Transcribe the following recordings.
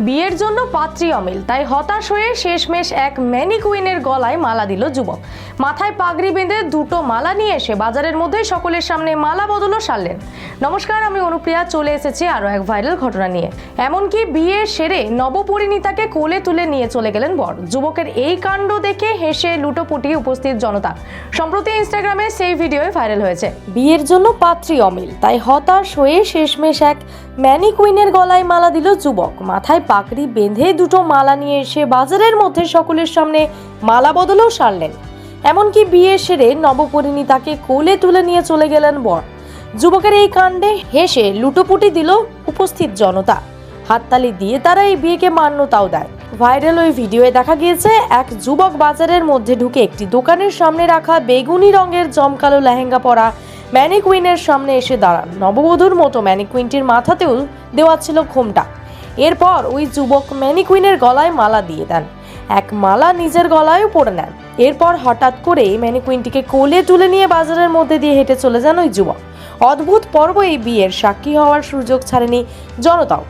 বিয়ের জন্য পাত্রী অমিল, তাই হতাশ হয়ে শেষমেশ এক ম্যানিকুইনের গলায় মালা দিল যুবক। মাথায় পাগড়ি বেঁধে দুটো মালা নিয়ে এসে বাজারের মধ্যে সকলের সামনে মালা বদলও সারলেন। নমস্কার, আমি অনুপ্রিয়া, চলে এসেছি আরও এক ভাইরাল ঘটনা নিয়ে। এমনকি বিয়ে সেরে নবপরিণীতাকে কোলে তুলে নিয়ে চলে গেলেন বর। যুবকের এই কাণ্ড দেখে হেসে লুটোপুটি উপস্থিত জনতা। সম্প্রতি ইনস্টাগ্রামে সেই ভিডিও ভাইরাল হয়েছে। বিয়ের জন্য পাত্রী অমিল, তাই হতাশ হয়ে শেষমেশ এক ম্যানিকুইনের গলায় মালা দিল যুবক। মাথায় পাগড়ি বেঁধে দুটো মালা নিয়ে এসে বাজারের মধ্যে সকলের সামনে মালা বদলও সারলেন। এমনকি বিয়ে সেরে নবপরিণীতাকে কোলে তুলে নিয়ে চলে গেলেন বর। যুবকের এই কাণ্ডে হেসে লুটোপুটি দিল উপস্থিত জনতা। হাততালি দিয়ে তারা এই বিয়েকে মান্যতাও দেয়। ভাইরাল ওই ভিডিওয়ে দেখা গিয়েছে এক যুবক বাজারের মধ্যে ঢুকে একটি দোকানের সামনে রাখা বেগুনি রঙের জমকালো লেহেঙ্গা পরা ম্যানিকুইনের সামনে এসে দাঁড়ান। নববধূর মতো ম্যানিকুইনটির মাথাতেও দেওয়া ছিল ঘোমটা। এরপর ওই যুবক ম্যানিকুইনের গলায় মালা দিয়ে দেন, এক মালা নিজের গলায়ও পরে নেন। এরপর হঠাৎ করে ম্যানিকুইনটিকে কোলে তুলে নিয়ে বাজারের মধ্যে দিয়ে হেঁটে চলে যান ওই যুবক। অদ্ভুত পর্ব এই বিয়ের সাক্ষী হওয়ার সুযোগ ছাড়েনি জনতাও।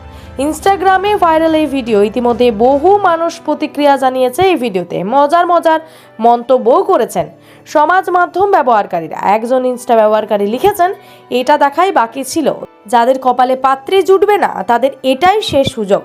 ইনস্টাগ্রামে ভাইরাল এই ভিডিও ইতিমধ্যে বহু মানুষ প্রতিক্রিয়া জানিয়েছে। এই ভিডিওতে মজার মন্তব্যও করেছেন সমাজ মাধ্যম ব্যবহারকারীরা। একজন ইনস্টা ব্যবহারকারী লিখেছেন, এটা দেখাই বাকি ছিল, যাদের কপালে পাত্রী জুটবে না তাদের এটাই শেষ সুযোগ।